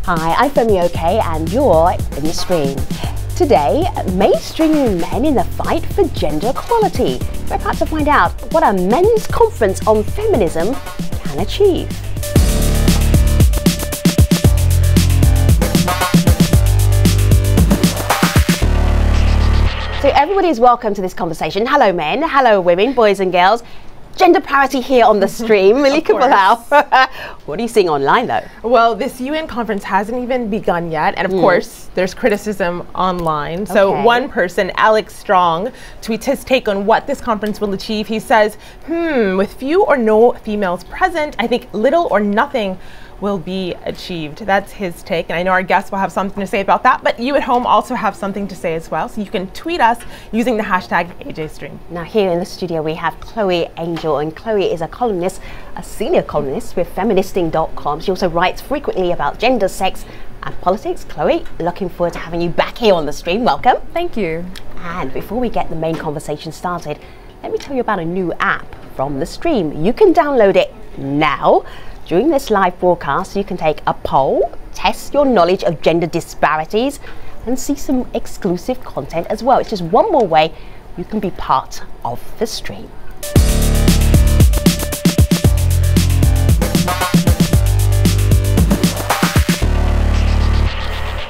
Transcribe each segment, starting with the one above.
Hi, I'm Femi and you're in the stream. Today, mainstreaming men in the fight for gender equality. We're about to find out what a men's conference on feminism can achieve. So everybody is welcome to this conversation. Hello men, hello women, boys and girls. Gender parity here on the stream. Malika Bilal. What are you seeing online though? Well, this UN conference hasn't even begun yet, and of course there's criticism online. So one person, Alex Strong, tweets his take on what this conference will achieve. He says, with few or no females present, I think little or nothing will be achieved. That's his take, and I know our guests will have something to say about that, but you at home also have something to say as well, so you can tweet us using the hashtag AJStream. Now here in the studio we have Chloe Angel, and Chloe is a columnist, a senior columnist with feministing.com. She also writes frequently about gender, sex and politics. Chloe, looking forward to having you back here on the stream. Welcome. Thank you. And before we get the main conversation started, let me tell you about a new app from the stream. You can download it now. During this live broadcast, you can take a poll, test your knowledge of gender disparities, and see some exclusive content as well. It's just one more way you can be part of the stream.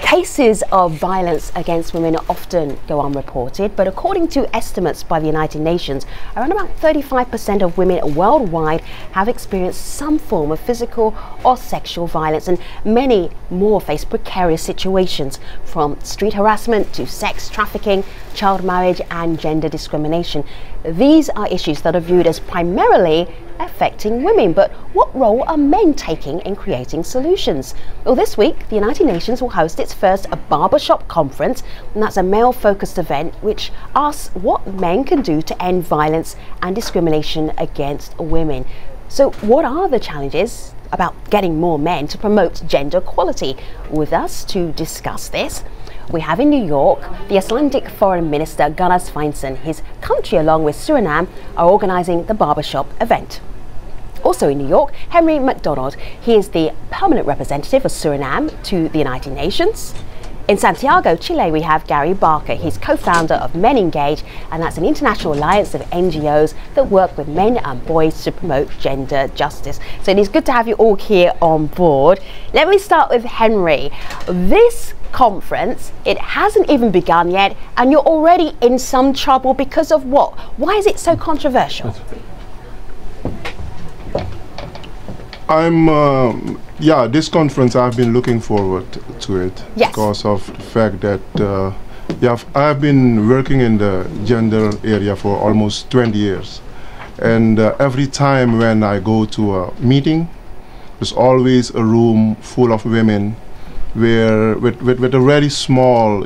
Cases of violence against women often go unreported, but according to estimates by the United Nations, around about 35% of women worldwide have experienced some form of physical or sexual violence, and many more face precarious situations, from street harassment to sex trafficking, child marriage and gender discrimination. These are issues that are viewed as primarily affecting women, but what role are men taking in creating solutions? Well, this week the United Nations will host its first Barber Shop conference, and that's a male-focused event which asks what men can do to end violence and discrimination against women. So what are the challenges about getting more men to promote gender equality? With us to discuss this, we have in New York the Icelandic Foreign Minister Gunnar Sveinsson. His country, along with Suriname, are organising the Barber Shop event. Also in New York, Henry MacDonald. He is the permanent representative of Suriname to the United Nations. In Santiago, Chile, we have Gary Barker. He's co-founder of Men Engage, and that's an international alliance of NGOs that work with men and boys to promote gender justice. So it is good to have you all here on board. Let me start with Henry. This conference, it hasn't even begun yet, and you're already in some trouble because of what? Why is it so controversial? This conference, I've been looking forward to it because of the fact that I've been working in the gender area for almost 20 years, and every time when I go to a meeting, there's always a room full of women where with a very small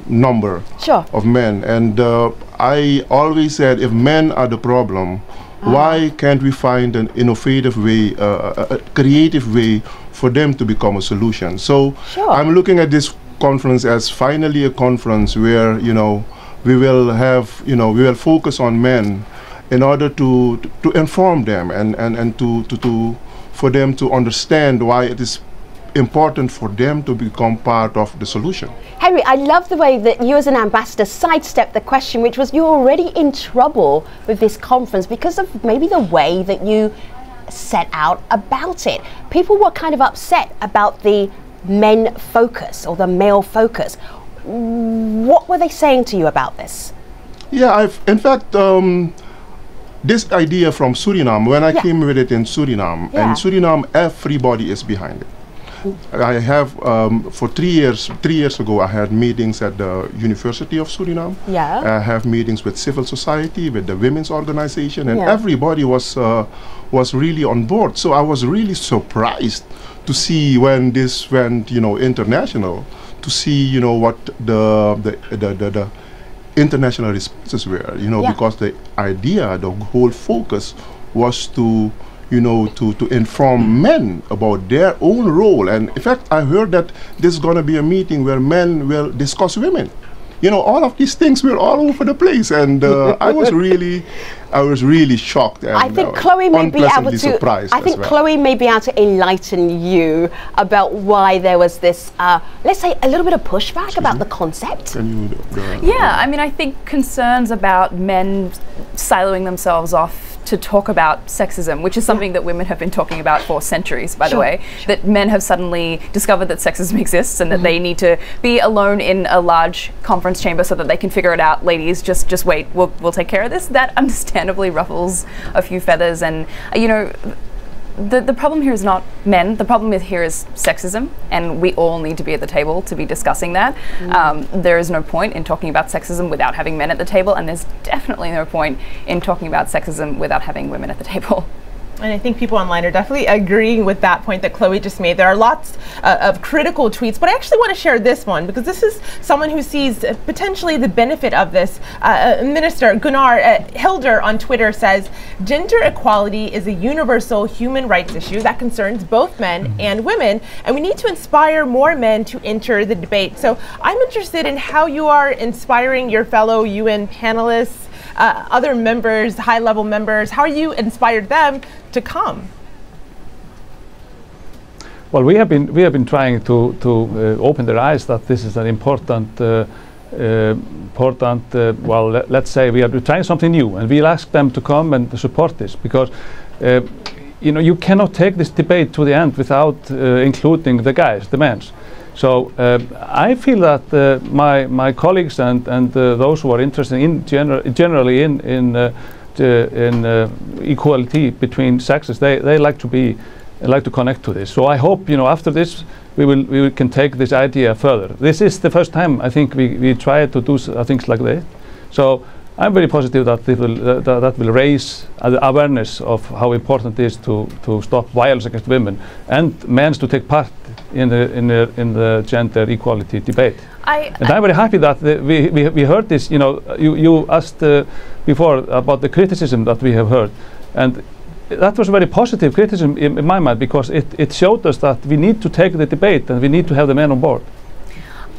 number of men, and I always said, if men are the problem, why can't we find an innovative way, a creative way for them to become a solution? So I'm looking at this conference as finally a conference where we will focus on men in order to inform them and for them to understand why it is important for them to become part of the solution. Henry, I love the way that you as an ambassador sidestepped the question, which was you're already in trouble with this conference because of maybe the way that you set out about it. People were kind of upset about the men focus or the male focus. What were they saying to you about this? Yeah, in fact, this idea from Suriname, when I came with it in Suriname, and Suriname, everybody is behind it. I have, for 3 years ago, I had meetings at the University of Suriname. I have meetings with civil society, with the women's organization, and everybody was really on board. So I was really surprised to see when this went, international, to see, what the international responses were, because the idea, the whole focus was to inform men about their own role. And in fact, I heard that there's going to be a meeting where men will discuss women. All of these things were all over the place, and I was really I was really shocked and I think Chloe may be able to. surprised. I think Chloe may be able to enlighten you about why there was this, let's say, a little bit of pushback about the concept. Can you? Yeah, I mean, I think concerns about men siloing themselves off to talk about sexism, which is something that women have been talking about for centuries, by the way, that men have suddenly discovered that sexism exists and that they need to be alone in a large conference chamber so that they can figure it out. Ladies, just wait, we'll take care of this. That understandably ruffles a few feathers, and you know, the problem here is not men. The problem here is sexism, and we all need to be at the table to be discussing that. There is no point in talking about sexism without having men at the table, and there's definitely no point in talking about sexism without having women at the table. And I think people online are definitely agreeing with that point that Chloe just made. There are lots of critical tweets, but I actually want to share this one because this is someone who sees potentially the benefit of this. Minister Gunnar Hilder on Twitter says, gender equality is a universal human rights issue that concerns both men and women, and we need to inspire more men to enter the debate. So I'm interested in how you are inspiring your fellow UN panelists, other members, high-level members. How are you inspired them to come? Well, we have been trying to open their eyes that this is an important well, let's say we are trying something new, and we'll ask them to come and support this because you know, you cannot take this debate to the end without including the guys, the men. So I feel that my colleagues and those who are interested in generally in equality between sexes, they like to connect to this. So I hope, you know, after this we can take this idea further. This is the first time I think we try to do things like this. So I'm very positive that that will raise awareness of how important it is to stop violence against women and men to take part in the gender equality debate. I'm very happy that we heard this. You know, you asked before about the criticism that we have heard, and that was a very positive criticism in my mind because it showed us that we need to take the debate and we need to have the men on board.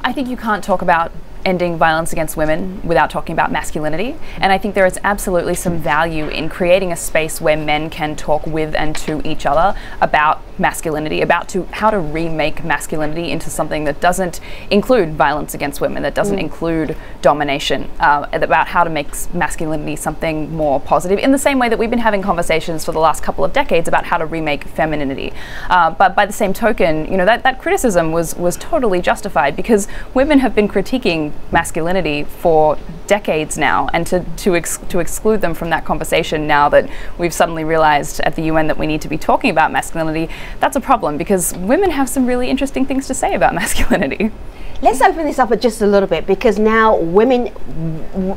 I think you can't talk about ending violence against women without talking about masculinity, and I think there is absolutely some value in creating a space where men can talk with and to each other about masculinity, about how to remake masculinity into something that doesn't include violence against women, that doesn't include domination, about how to make masculinity something more positive, in the same way that we've been having conversations for the last couple of decades about how to remake femininity. But by the same token, you know, that criticism was totally justified because women have been critiquing masculinity for decades now, and to exclude them from that conversation now that we've suddenly realized at the UN that we need to be talking about masculinity, that's a problem because women have some really interesting things to say about masculinity. Let's open this up just a little bit because now women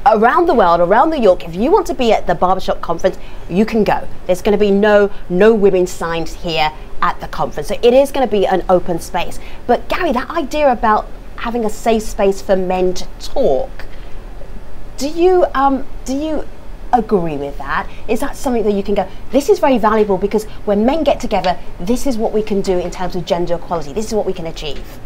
around the world, around New York, if you want to be at the Barber Shop conference, you can go. There's going to be no women's signs here at the conference. So it is going to be an open space. But Gary, that idea about having a safe space for men to talk, do you agree with that? Is that something that you can go, this is very valuable because when men get together, this is what we can do in terms of gender equality, this is what we can achieve?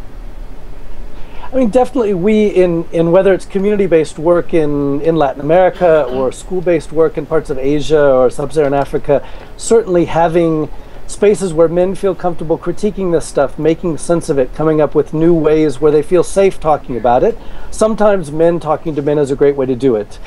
I mean, definitely we, in whether it's community-based work in Latin America or school-based work in parts of Asia or Sub-Saharan Africa, certainly having spaces where men feel comfortable critiquing this stuff, making sense of it, coming up with new ways where they feel safe talking about it. Sometimes men talking to men is a great way to do it.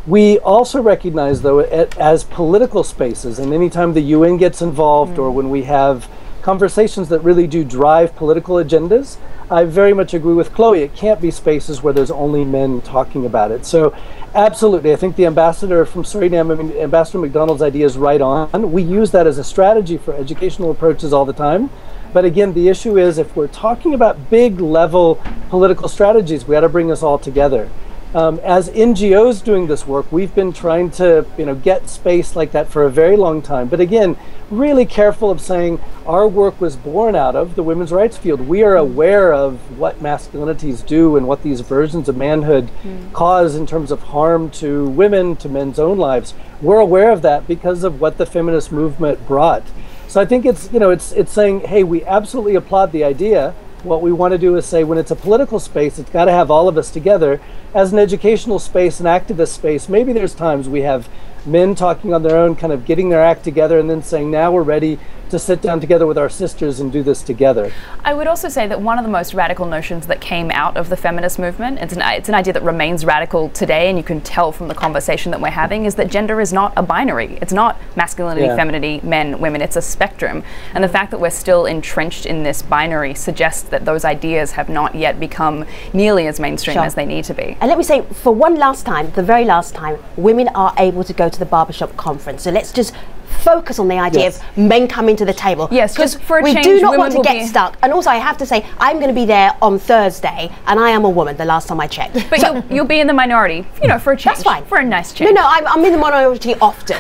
We also recognize, though, as political spaces, and anytime the UN gets involved or when we have conversations that really do drive political agendas, I very much agree with Chloe. It can't be spaces where there's only men talking about it. So absolutely, I think the ambassador from Suriname, I mean, Ambassador McDonald's idea is right on. We use that as a strategy for educational approaches all the time. But again, the issue is if we're talking about big level political strategies, we got to bring us all together. As NGOs doing this work, we've been trying to, get space like that for a very long time. But again, really careful of saying our work was born out of the women's rights field. We are aware of what masculinities do and what these versions of manhood cause in terms of harm to women, to men's own lives. We're aware of that because of what the feminist movement brought. So I think it's, it's saying, hey, we absolutely applaud the idea. What we want to do is say when it's a political space, it's got to have all of us together. As an educational space, an activist space, maybe there's times we have men talking on their own, kind of getting their act together, and then saying, now we're ready to sit down together with our sisters and do this together. I would also say that one of the most radical notions that came out of the feminist movement, it's an idea that remains radical today, and you can tell from the conversation that we're having, is that gender is not a binary. It's not masculinity, femininity, men, women. It's a spectrum. And the fact that we're still entrenched in this binary suggests that those ideas have not yet become nearly as mainstream as they need to be. And let me say, for one last time, the very last time, women are able to go to the Barbershop conference. So let's just focus on the idea of men coming to the table. Yes, because for a we change, do not women want to get stuck. And also, I have to say, I'm going to be there on Thursday, and I am a woman. The last time I checked, but so you'll be in the minority, you know, for a change. That's fine. For a nice change. No, I'm in the minority often,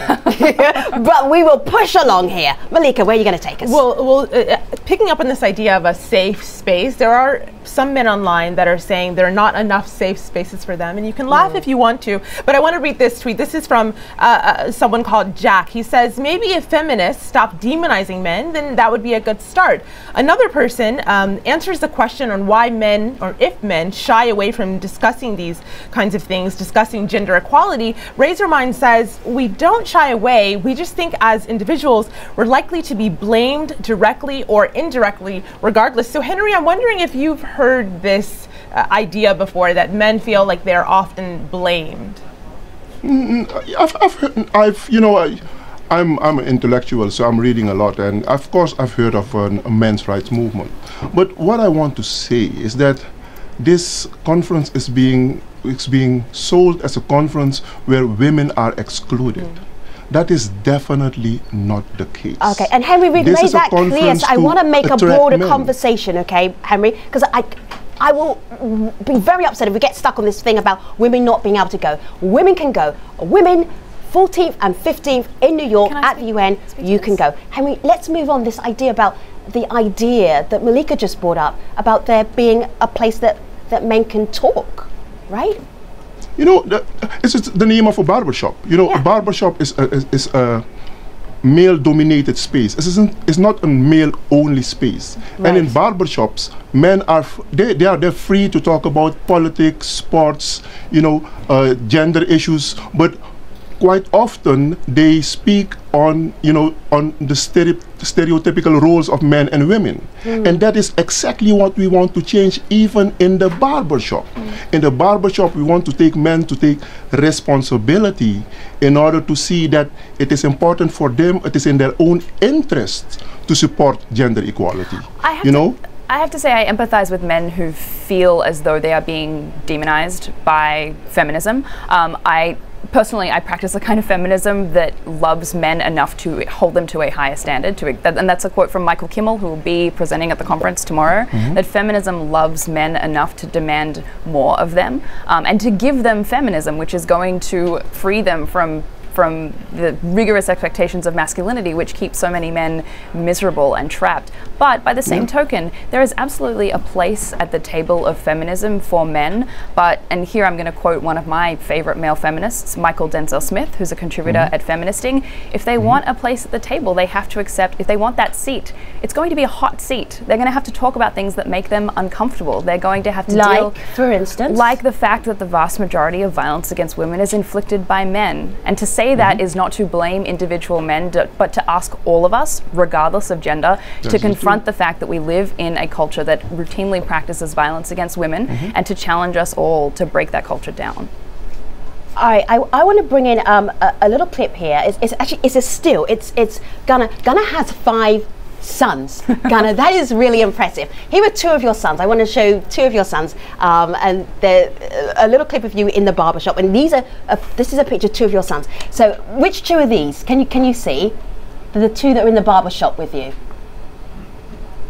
but we will push along here. Malika, where are you going to take us? Well, picking up on this idea of a safe space, there are some men online that are saying there are not enough safe spaces for them, and you can laugh if you want to, but I want to read this tweet. This is from someone called Jack. He says, maybe if feminists stop demonizing men, then that would be a good start. Another person answers the question on why men, or if men, shy away from discussing these kinds of things, discussing gender equality. Razormind says, we don't shy away, we just think as individuals we're likely to be blamed directly or indirectly regardless. So Henry, I'm wondering if you've heard this idea before, that men feel like they're often blamed. I'm an intellectual, so I'm reading a lot, and of course I've heard of a men's rights movement. But what I want to say is that this conference is being sold as a conference where women are excluded. That is definitely not the case. Okay, and Henry, we've made that clear, so I want to make a broader conversation, okay, Henry? Because I will be very upset if we get stuck on this thing about women not being able to go. Women can go. Women, 14th and 15th in New York at the UN, you can go. Henry, let's move on this idea about the idea that Malika just brought up about there being a place that men can talk, right? You know, it's the name of a barbershop. You know, a barbershop is a male-dominated space. It's not a male-only space. Right. And in barbershops, men are they're free to talk about politics, sports, you know, gender issues, but quite often they speak on, you know, on the stereotypical roles of men and women. And that is exactly what we want to change even in the barbershop. In the barbershop, we want to take men to take responsibility in order to see that it is important for them, it is in their own interest to support gender equality. I have to say I empathize with men who feel as though they are being demonized by feminism. Personally, I practice a kind of feminism that loves men enough to hold them to a higher standard. And that's a quote from Michael Kimmel, who will be presenting at the conference tomorrow, that feminism loves men enough to demand more of them and to give them feminism, which is going to free them from the rigorous expectations of masculinity, which keep so many men miserable and trapped. But by the same token, there is absolutely a place at the table of feminism for men. And here I'm going to quote one of my favorite male feminists, Michael Denzel Smith, who's a contributor at Feministing. If they want a place at the table, they have to accept, if they want that seat, it's going to be a hot seat. They're going to have to talk about things that make them uncomfortable. They're going to have to deal, for instance, like the fact that the vast majority of violence against women is inflicted by men. And to say that is not to blame individual men, but to ask all of us, regardless of gender, to confront the fact that we live in a culture that routinely practices violence against women, and to challenge us all to break that culture down. I want to bring in a little clip here. It's a still. It's Ghana has 5 sons. Ghana, that is really impressive. Here are 2 of your sons. I want to show 2 of your sons, and a little clip of you in the barbershop. And this is a picture of 2 of your sons. So which 2 are these? Can you see the 2 that are in the barbershop with you?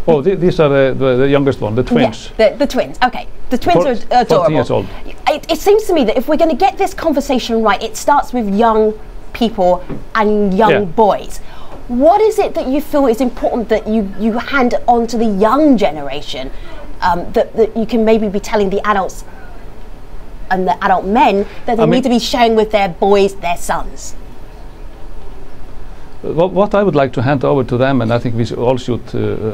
Oh, these are the youngest one, the twins. Yeah, the twins. Okay, the twins are adorable. 14 years old. It seems to me that if we're going to get this conversation right, it starts with young people and young boys. What is it that you feel is important that you hand on to the young generation, that you can maybe be telling the adults and the adult men that they need to be sharing with their boys, their sons? What I would like to hand over to them, and I think we all should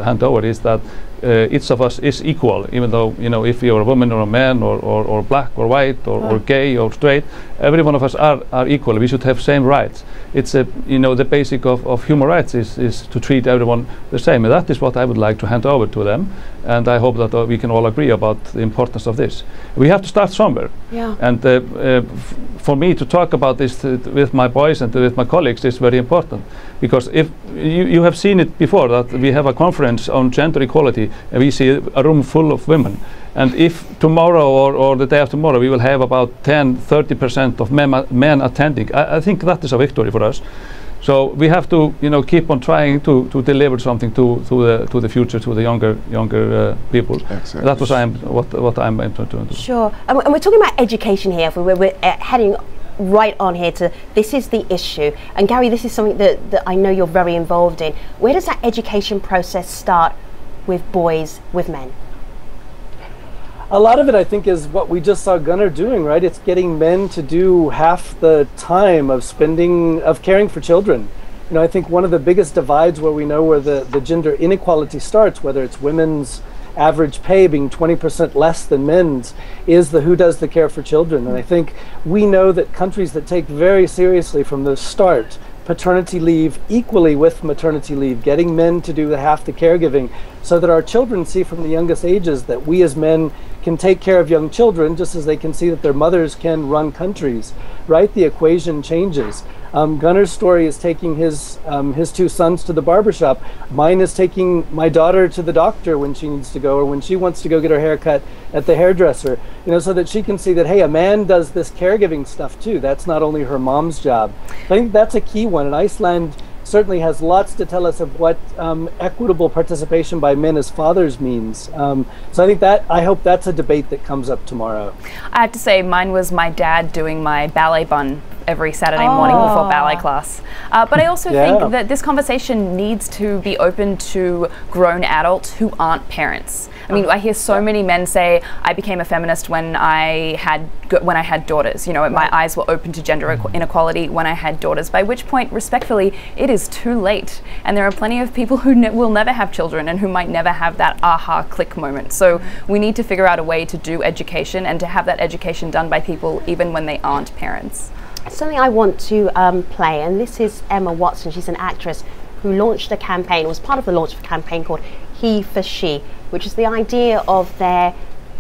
hand over, is that each of us is equal, even though, you know, if you're a woman or a man or black or white or gay or straight, every one of us are equal. We should have same rights. It's you know, the basic of human rights is to treat everyone the same, and that is what I would like to hand over to them, and I hope that we can all agree about the importance of this. We have to start somewhere, and for me to talk about this with my boys and with my colleagues is very important, because if you have seen it before, that we have a conference on gender equality and we see a room full of women, and if tomorrow or the day after tomorrow we will have about 10-30% of men attending, I think that is a victory for us. So we have to, you know, keep on trying to deliver something to the future, to the younger people. Exactly. That was what I'm interested in. Sure, and we're talking about education here. We're heading right on here to this is the issue, and Gary, this is something that I know you're very involved in. Where does that education process start with boys, with men? A lot of it, I think, is what we just saw Gunnar doing, right? It's getting men to do half the time of caring for children. You know, I think one of the biggest divides where we know where the gender inequality starts, whether it's women's average pay being 20% less than men's, is who does the care for children. And I think we know that countries that take very seriously from the start paternity leave equally with maternity leave, getting men to do half the caregiving, so that our children see from the youngest ages that we as men can take care of young children just as they can see that their mothers can run countries, right? The equation changes. Gunnar's story is taking his two sons to the barber shop. Mine is taking my daughter to the doctor when she needs to go, or when she wants to go get her hair cut at the hairdresser, you know, so that she can see that, hey, a man does this caregiving stuff too. That's not only her mom's job. I think that's a key one, and Iceland certainly has lots to tell us of what equitable participation by men as fathers means. So I think I hope that's a debate that comes up tomorrow. I have to say, mine was my dad doing my ballet bun every Saturday morning before ballet class. But I also think that this conversation needs to be open to grown adults who aren't parents. I mean, I hear so many men say, I became a feminist when I had daughters. You know, my eyes were open to gender inequality when I had daughters, by which point, respectfully, it is too late. And there are plenty of people who will never have children and who might never have that aha click moment. So we need to figure out a way to do education and to have that education done by people even when they aren't parents. Something I want to play, and this is Emma Watson. She's an actress who launched a campaign, was part of the launch of a campaign called He for She, which is the idea of there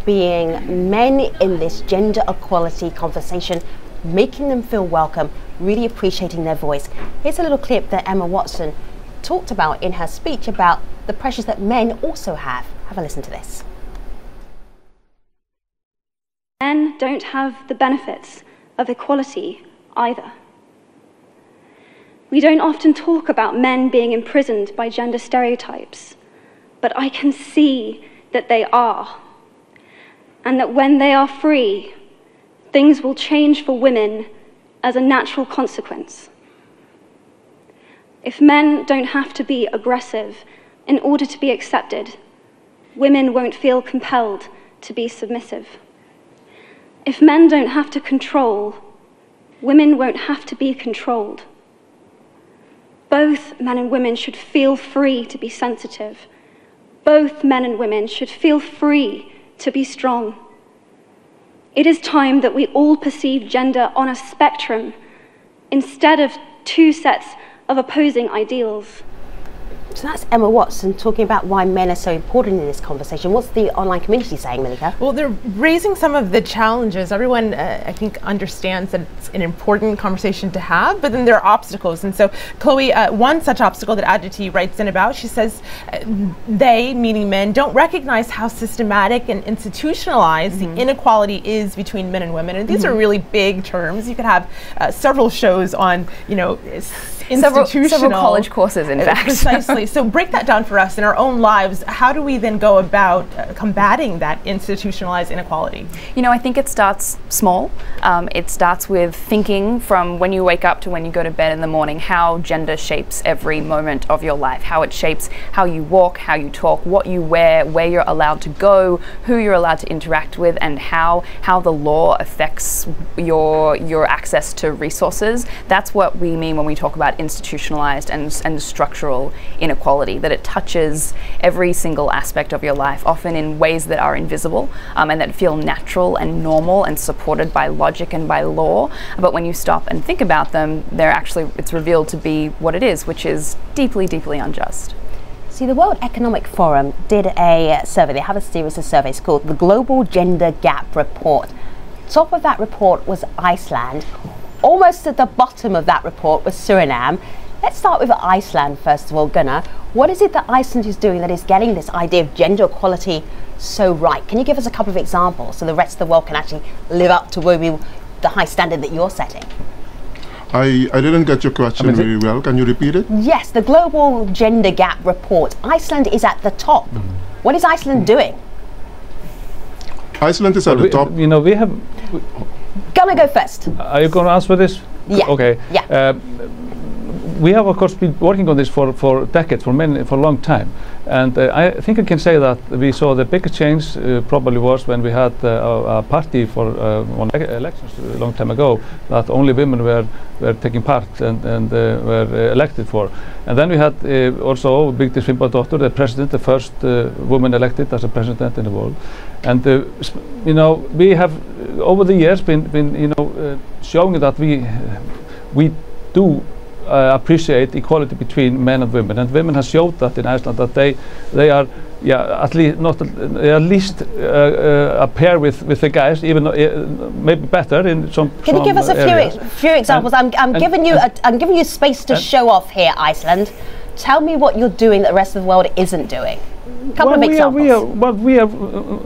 being men in this gender equality conversation, making them feel welcome, really appreciating their voice. Here's a little clip that Emma Watson talked about in her speech about the pressures that men also have. Have a listen to this. Men don't have the benefits of equality either. We don't often talk about men being imprisoned by gender stereotypes, but I can see that they are, and that when they are free, things will change for women as a natural consequence. If men don't have to be aggressive in order to be accepted, women won't feel compelled to be submissive. If men don't have to control, women won't have to be controlled. Both men and women should feel free to be sensitive. Both men and women should feel free to be strong. It is time that we all perceive gender on a spectrum instead of two sets of opposing ideals. So that's Emma Watson talking about why men are so important in this conversation. What's the online community saying, Malika? Well, they're raising some of the challenges. Everyone, I think, understands that it's an important conversation to have, but then there are obstacles. And so, Chloe, one such obstacle that Aditi writes in about, she says, they, meaning men, don't recognize how systematic and institutionalized the inequality is between men and women. And these are really big terms. You could have several shows on, you know, institutional. Several college courses, in fact. Precisely. So break that down for us in our own lives. How do we then go about combating that institutionalized inequality? You know, I think it starts small. It starts with thinking from when you wake up to when you go to bed in the morning, how gender shapes every moment of your life, how it shapes how you walk, how you talk, what you wear, where you're allowed to go, who you're allowed to interact with, and how the law affects your access to resources. That's what we mean when we talk about institutionalized and structural inequality, that it touches every single aspect of your life, often in ways that are invisible and that feel natural and normal and supported by logic and by law. But when you stop and think about them, it's revealed to be what it is, which is deeply, deeply unjust. See, the World Economic Forum did a survey. They have a series of surveys called the Global Gender Gap Report. Top of that report was Iceland. Almost at the bottom of that report was Suriname. Let's start with Iceland first of all, Gunnar. What is it that Iceland is doing that is getting this idea of gender equality so right? Can you give us a couple of examples so the rest of the world can actually live up to the high standard that you're setting? I didn't get your question very well. Can you repeat it? Yes, the Global Gender Gap Report. Iceland is at the top. What is Iceland doing? Iceland is at the top. You know, we have... Gonna go first. Are you going to answer this? Yeah. Okay. Yeah. We have, of course, been working on this for decades, for a long time. And I think I can say that we saw the biggest change probably was when we had a party for one elections a long time ago, that only women were taking part and were elected for. And then we had also Vigdís Finnbogadóttir, the president, the first woman elected as a president in the world. And you know, we have over the years been you know showing that we do appreciate equality between men and women have showed that in Iceland, that they are at least a pair with the guys, even maybe better in some. Can you give us a few examples? I'm giving you space to show off here, Iceland. Tell me what you're doing that the rest of the world isn't doing. Couple of examples.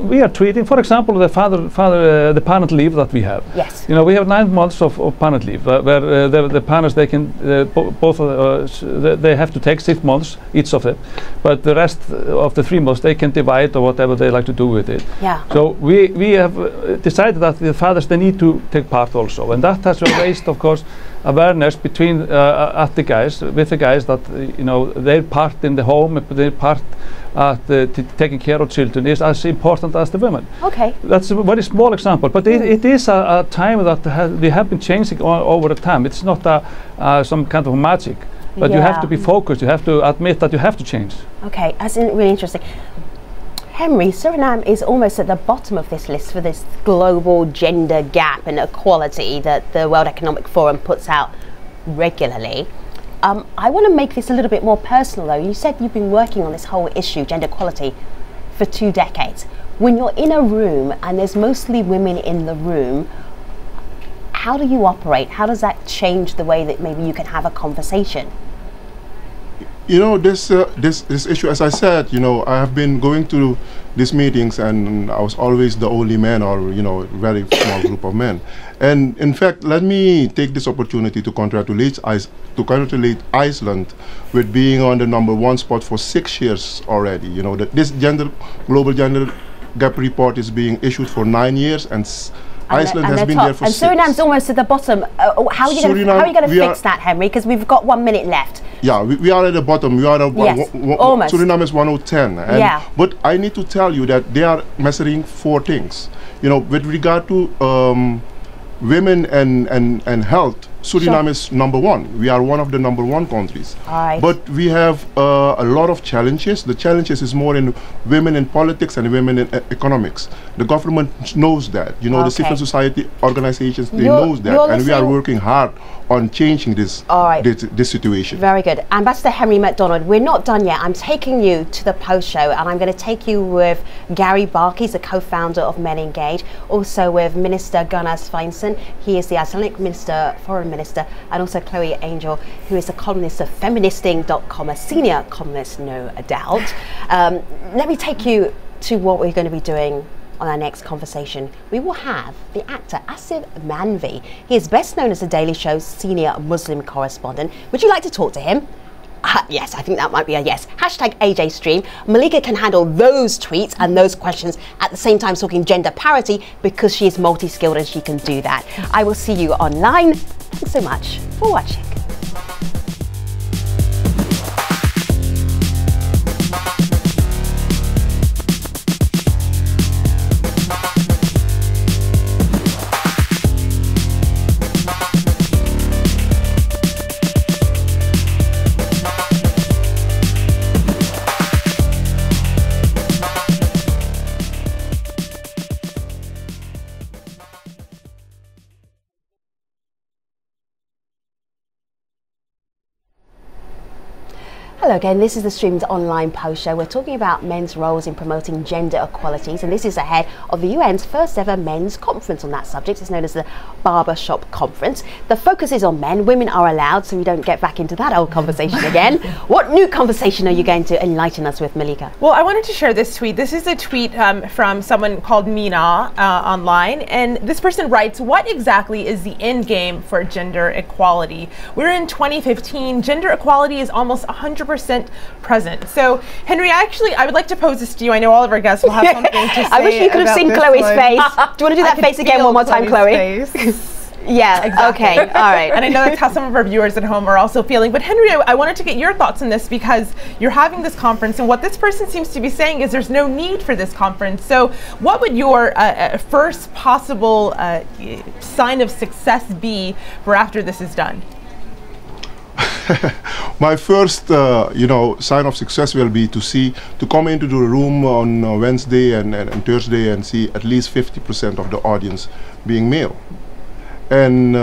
We are treating, for example, the parent leave that we have. Yes. You know, we have 9 months of parent leave, where the parents, they can they have to take 6 months each of it, but the rest of the 3 months they can divide or whatever they like to do with it. Yeah. So we have decided that the fathers, they need to take part also, and that has raised, of course, awareness between with the guys that you know their part in the home, their part at taking care of children is as important as the women. Okay. That's a very small example, but it is a time that we have been changing over the time. It's not some kind of magic, but you have to be focused. You have to admit that you have to change. Okay, that's really interesting. Henry, Suriname is almost at the bottom of this list for this global gender gap and equality that the World Economic Forum puts out regularly. I want to make this a little bit more personal though. You said you've been working on this whole issue, gender equality, for 2 decades. When you're in a room and there's mostly women in the room, how do you operate? How does that change the way that maybe you can have a conversation? You know, this issue, as I said, you know, I have been going to these meetings and I was always the only man, or, you know, very small group of men. And in fact, let me take this opportunity to congratulate Iceland with being on the #1 spot for 6 years already. You know, that this global gender gap report is being issued for 9 years, and Iceland has been there for 6. And Suriname's almost at the bottom. How are you going to fix that, Henry? Because we've got 1 minute left. Yeah, we are at the bottom. We are at almost. Suriname is 110. And but I need to tell you that they are measuring 4 things. You know, with regard to women and health, Suriname is #1. We are one of the #1 countries. But we have a lot of challenges. The challenges is more in women in politics and women in economics. The government knows that. You know, the civil society organizations, they know that. And we are working hard on changing this, this situation. Very good. Ambassador Henry MacDonald, we're not done yet. I'm taking you to the post-show, and I'm going to take you with Gary Barkey, the co-founder of Men Engage, also with Minister Gunnar Sveinsson. He is the Icelandic Foreign Minister, and also Chloe Angel, who is a columnist of feministing.com, a senior columnist, no doubt. Let me take you to what we're going to be doing on our next conversation. We will have the actor Asif Manvi. He is best known as the Daily Show's senior Muslim correspondent. Would you like to talk to him? Yes, I think that might be a yes. #AJStream. Malika can handle those tweets and those questions at the same time talking gender parity, because she is multi-skilled and she can do that. I will see you online. Thanks so much for watching. Hello again, this is the Stream's online post show. We're talking about men's roles in promoting gender equalities, and this is ahead of the UN's first ever men's conference on that subject. It's known as the Barber Shop Conference. The focus is on men. Women are allowed, so we don't get back into that old conversation again. What new conversation are you going to enlighten us with, Malika? Well, I wanted to share this tweet. This is a tweet from someone called Mina online, and this person writes, what exactly is the end game for gender equality? We're in 2015. Gender equality is almost 100% present. So, Henry, I would like to pose this to you. I know all of our guests will have something to say. I wish you could have seen Chloe's face. Do you want to do that face again one more time, Chloe? Yeah, exactly. Okay, all right. And I know that's how some of our viewers at home are also feeling. But Henry, I wanted to get your thoughts on this because you're having this conference, and what this person seems to be saying is there's no need for this conference. So what would your first possible sign of success be for after this is done? My first, sign of success will be to come into the room on Wednesday and Thursday and see at least 50% of the audience being male, and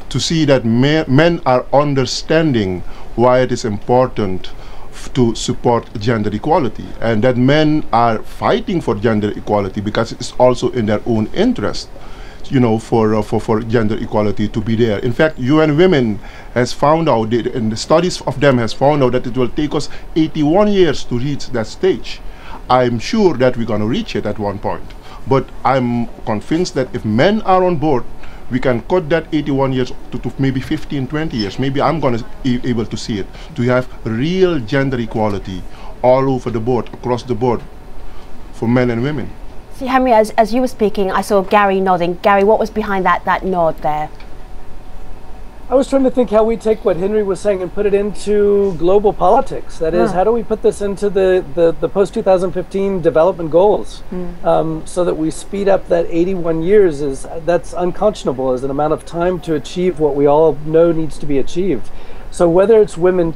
to see that men are understanding why it is important to support gender equality, and that men are fighting for gender equality because it's also in their own interest, for gender equality to be there. In fact, UN Women has found out, and the studies of them has found out that it will take us 81 years to reach that stage. I'm sure that we're going to reach it at one point, but I'm convinced that if men are on board, we can cut that 81 years to maybe 15, 20 years. Maybe I'm going to be able to see it, to have real gender equality all over the board, across the board, for men and women. See, Henry, as you were speaking, I saw Gary nodding. Gary, what was behind that nod there? I was trying to think how we take what Henry was saying and put it into global politics. That is, how do we put this into the post-2015 development goals so that we speed up that 81 years? That's unconscionable as an amount of time to achieve what we all know needs to be achieved. So whether it's women's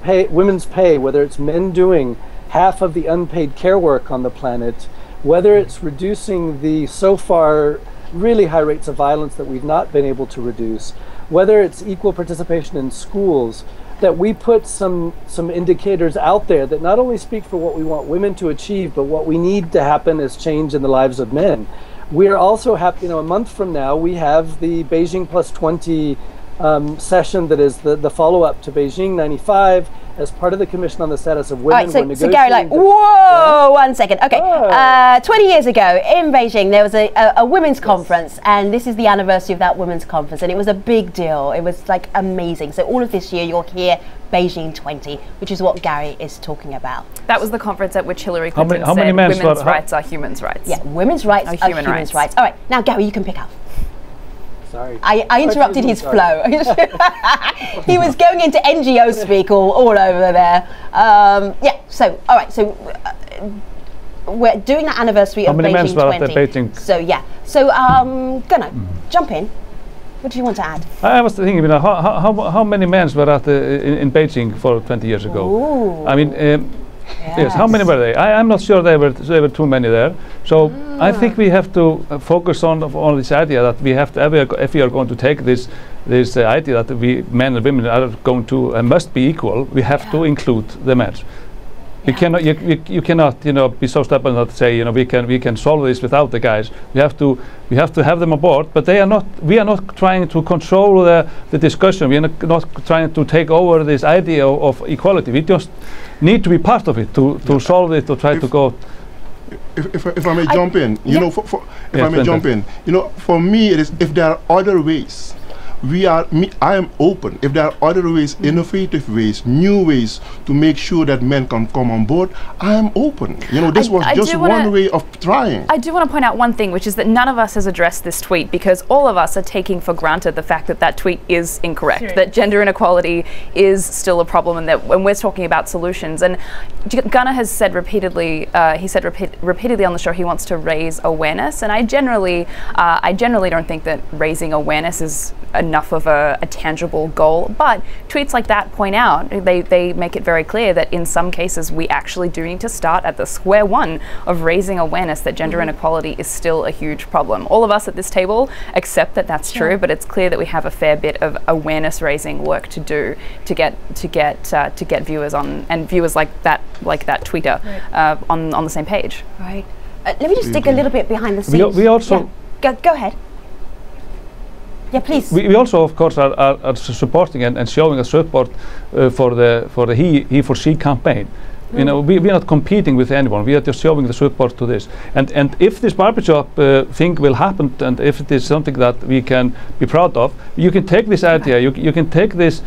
pay, whether it's men doing half of the unpaid care work on the planet, whether it's reducing the so far really high rates of violence that we've not been able to reduce, whether it's equal participation in schools, that we put some indicators out there that not only speak for what we want women to achieve, but what we need to happen as change in the lives of men. We're also happy, a month from now, we have the Beijing Plus 20 session that is the follow-up to Beijing 95 as part of the Commission on the Status of Women. All right, so Gary, whoa, 1 second. Okay, 20 years ago in Beijing, there was a women's conference, and this is the anniversary of that women's conference, and it was a big deal. It was like amazing. So all of this year, you're here, Beijing 20, which is what Gary is talking about. That was the conference at which Hillary Clinton said women's rights are human rights. Yeah, women's rights are human rights. All right, now Gary, you can pick up. Sorry. I interrupted his flow. He was going into NGO speak all over there. So, all right, so we're doing the anniversary of Beijing 20. Beijing? So, yeah. So, Gunnar, jump in. What do you want to add? I was thinking, how many men were in Beijing for 20 years ago? Ooh. I mean, yes, how many were they? I'm not sure there were too many there. So I think we have to focus on this idea that we have to, if we are going to take this idea that we men and women are going to must be equal, we have to include the men. We cannot, you cannot, be so stubborn that say, we can solve this without the guys. We have to have them on board, but they are not. We are not trying to control the discussion. We are not trying to take over this idea of equality. We just need to be part of it to solve it, to try to go. If I may jump in, for me it is, if there are other ways, I am open. If there are other ways, innovative ways, new ways to make sure that men can come on board, I am open. This was just one way of trying. I do want to point out one thing, which is that none of us has addressed this tweet because all of us are taking for granted the fact that tweet is incorrect, that gender inequality is still a problem, and that when we're talking about solutions, and Gunnar has said repeatedly, repeatedly on the show he wants to raise awareness, and I generally don't think that raising awareness is enough of a tangible goal. But tweets like that point out, they make it very clear that in some cases we actually do need to start at the square one of raising awareness that gender inequality is still a huge problem. All of us at this table accept that that's true, but it's clear that we have a fair bit of awareness raising work to do to get viewers on, and viewers like that tweeter on the same page. Right. Let me just dig a little bit behind the scenes. We also go ahead. Yeah, please. We also, of course, are supporting and showing a support for the he for she campaign. You know, we're not competing with anyone. We are just showing the support to this. And if this barbershop thing will happen, and if it is something that we can be proud of, you can take this idea. You can take this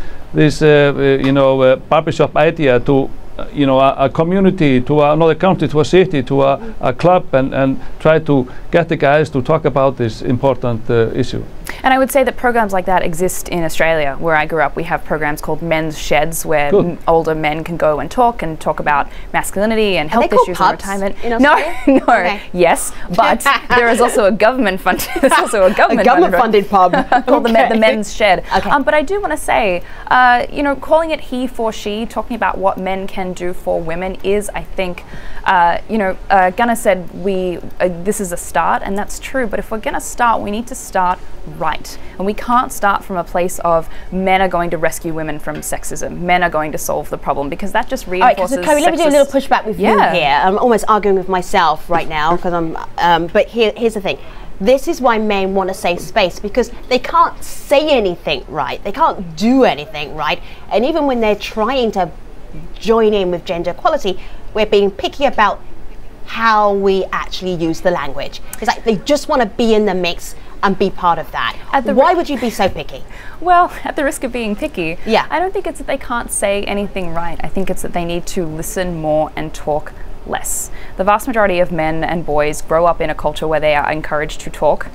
barbershop idea to a community, to another country, to a city, to a club, and try to get the guys to talk about this important issue. And I would say that programs like that exist in Australia, where I grew up. We have programs called Men's Sheds, where older men can go and talk about masculinity and health issues and retirement. No, okay. Yes, but there is also a government-funded. There's also a government-funded pub called the Men's Shed. Okay. But I do want to say, calling it he for she, talking about what men can do for women is, I think, Gunnar said this is a start, and that's true. But if we're going to start, we need to start right, and we can't start from a place of men are going to rescue women from sexism, men are going to solve the problem, because that just reinforces. All right, so Chloe, let me do a little pushback with you here. I'm almost arguing with myself right now because I'm. But here's the thing. This is why men want a safe space, because they can't say anything right, they can't do anything right, and even when they're trying to join in with gender equality, we're being picky about how we actually use the language. It's like they just want to be in the mix and be part of that. Why would you be so picky? Well, at the risk of being picky, yeah. I don't think it's that they can't say anything right. I think it's that they need to listen more and talk less. The vast majority of men and boys grow up in a culture where they are encouraged to talk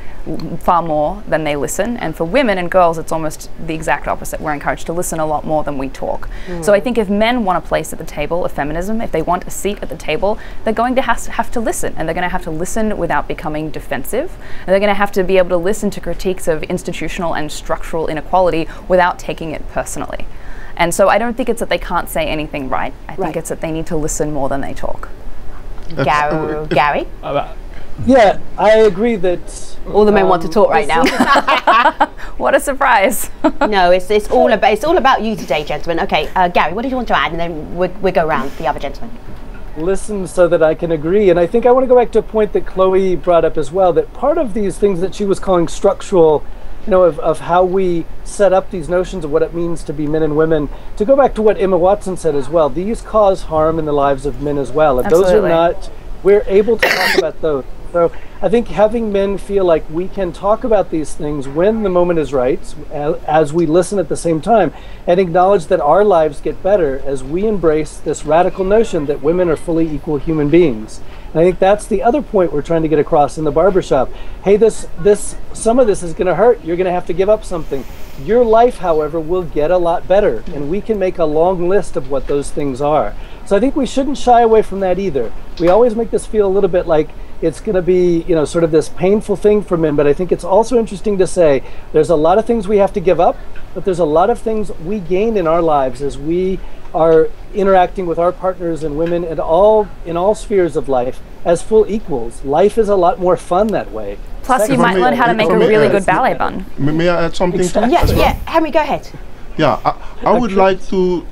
far more than they listen, and for women and girls it's almost the exact opposite. We're encouraged to listen a lot more than we talk. So I think if men want a place at the table of feminism, if they want a seat at the table, they're going to have to listen, and they're going to have to listen without becoming defensive, and they're going to have to be able to listen to critiques of institutional and structural inequality without taking it personally. And so I don't think it's that they can't say anything right. I think it's that they need to listen more than they talk. Gary? Yeah, I agree that all the men want to talk right now. What a surprise! No, it's all about you today, gentlemen. Okay, Gary, what did you want to add, and then we go round the other gentlemen. Listen so that I can agree, and I think I want to go back to a point that Chloe brought up as well. That part of these things that she was calling structural, of how we set up these notions of what it means to be men and women. To go back to what Emma Watson said as well, these cause harm in the lives of men as well. And those are not. We're able to talk about those. So I think having men feel like we can talk about these things when the moment is right, as we listen at the same time, and acknowledge that our lives get better as we embrace this radical notion that women are fully equal human beings. And I think that's the other point we're trying to get across in the barbershop. Hey, some of this is going to hurt. You're going to have to give up something. Your life, however, will get a lot better, and we can make a long list of what those things are. So I think we shouldn't shy away from that either. We always make this feel a little bit like it's going to be, sort of this painful thing for men, but I think it's also interesting to say there's a lot of things we have to give up, but there's a lot of things we gain in our lives as we are interacting with our partners and women in all spheres of life as full equals. Life is a lot more fun that way. Plus, you might learn how to make a really good ballet bun. May I add something to that? Yeah, Henry, go ahead. Yeah, I would like to.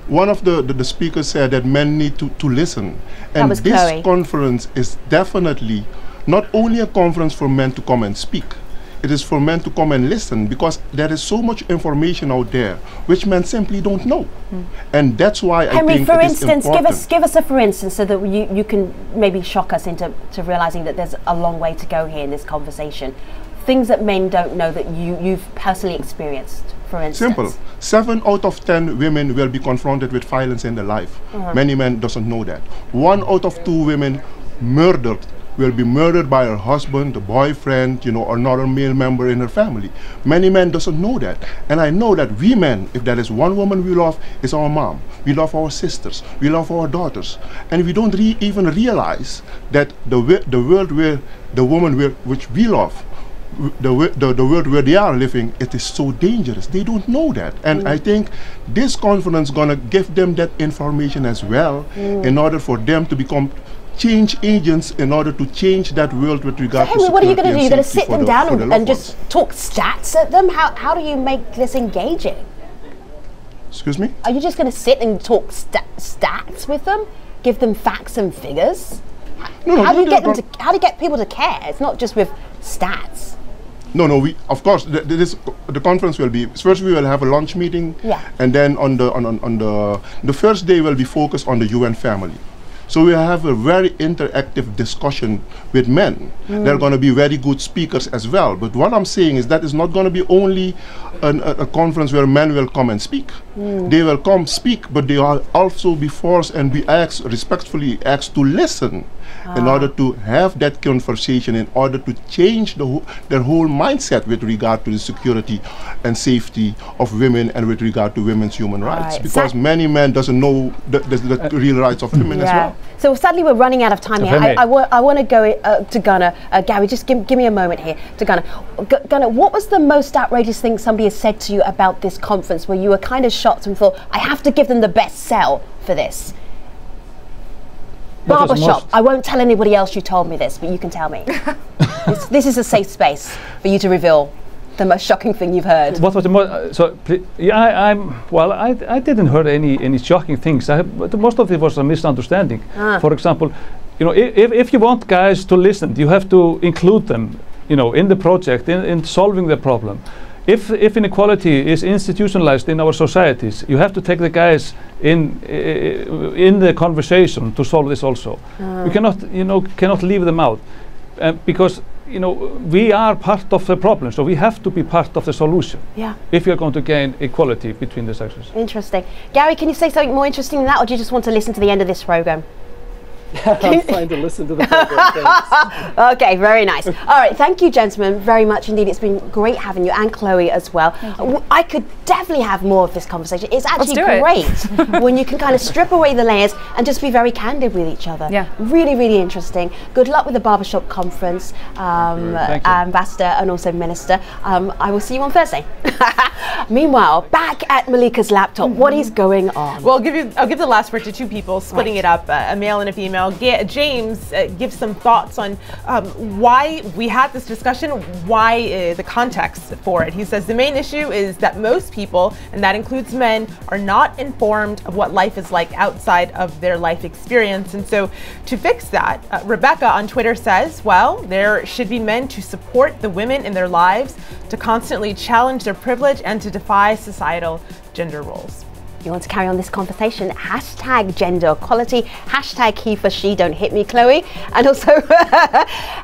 One of the speakers said that men need to listen, and this Chloe. Conference is definitely not only a conference for men to come and speak. It is for men to come and listen, because there is so much information out there which men simply don't know, and that's why Henry, I think for it is instance, important. give us a for instance, so that you can maybe shock us into realizing that there's a long way to go here in this conversation. Things that men don't know that you've personally experienced, for instance. Simple. 7 out of 10 women will be confronted with violence in their life. Many men doesn't know that. 1 out of 2 women will be murdered by her husband, the boyfriend, or another male member in her family. Many men doesn't know that. And I know that we men, if there is one woman we love, is our mom. We love our sisters. We love our daughters. And we don't even realize that the world where the woman which we love the world where they are living, it is so dangerous. They don't know that. And I think this conference is going to give them that information as well, in order for them to become change agents, in order to change that world with regard to security. What are you going to do? You're going to sit them down and just talk stats at them? How do you make this engaging? Excuse me? Are you just going to sit and talk stats with them? Give them facts and figures? No, how do you get people to care? It's not just with stats. No, we of course the conference will be first. We will have a lunch meeting, and then on the first day will be focused on the UN family. So we have a very interactive discussion with men. They're going to be very good speakers as well. But what I'm saying is that it's not going to be only a conference where men will come and speak. They will come speak, but they will also be forced and be respectfully asked to listen, in order to have that conversation, in order to change their whole mindset with regard to the security and safety of women and with regard to women's human rights. Because many men doesn't know the real rights of women as well. So sadly we're running out of time here. I want to go to Gunnar. Gary, just give me a moment here to Gunnar. Gunnar, what was the most outrageous thing somebody has said to you about this conference where you were kind of shocked and thought, I have to give them the best sell for this? Barber Shop. I won't tell anybody else you told me this, but you can tell me. This is a safe space for you to reveal the most shocking thing you've heard. What was the most? I didn't hear any shocking things. Most of it was a misunderstanding. For example, if you want guys to listen, you have to include them, in the project, in solving the problem. If inequality is institutionalized in our societies, you have to take the guys in the conversation to solve this also. We cannot leave them out, because we are part of the problem, so we have to be part of the solution. If you're going to gain equality between the sexes. Interesting. Gary, can you say something more interesting than that, or do you just want to listen to the end of this program? I'm trying to listen to the program. Thanks. Okay, very nice. All right, thank you, gentlemen, very much indeed. It's been great having you, and Chloe as well. I could definitely have more of this conversation. It's actually great when you can kind of strip away the layers and just be very candid with each other. Really, really interesting. Good luck with the Barbershop conference, Ambassador and also Minister. I will see you on Thursday. Meanwhile, back at Malika's laptop, what is going on? Well, I'll give the last word to two people, splitting it up, a male and a female. James gives some thoughts on why we had this discussion, why the context for it. He says the main issue is that most people, and that includes men, are not informed of what life is like outside of their life experience. And so to fix that, Rebecca on Twitter says, well, there should be men to support the women in their lives, to constantly challenge their privilege and to defy societal gender roles. You want to carry on this conversation? Hashtag gender equality, hashtag he for she, don't hit me, Chloe, and also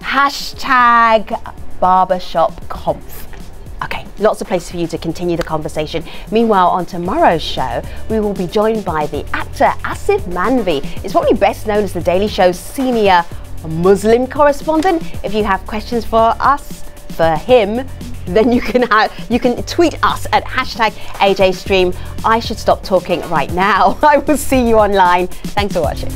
hashtag barbershop conf. Okay, lots of places for you to continue the conversation. Meanwhile, on tomorrow's show, we will be joined by the actor Asif Manvi. He's probably best known as The Daily Show's senior Muslim correspondent. If you have questions for him, then you can tweet us at hashtag AJStream. I should stop talking right now. I will see you online. Thanks for watching.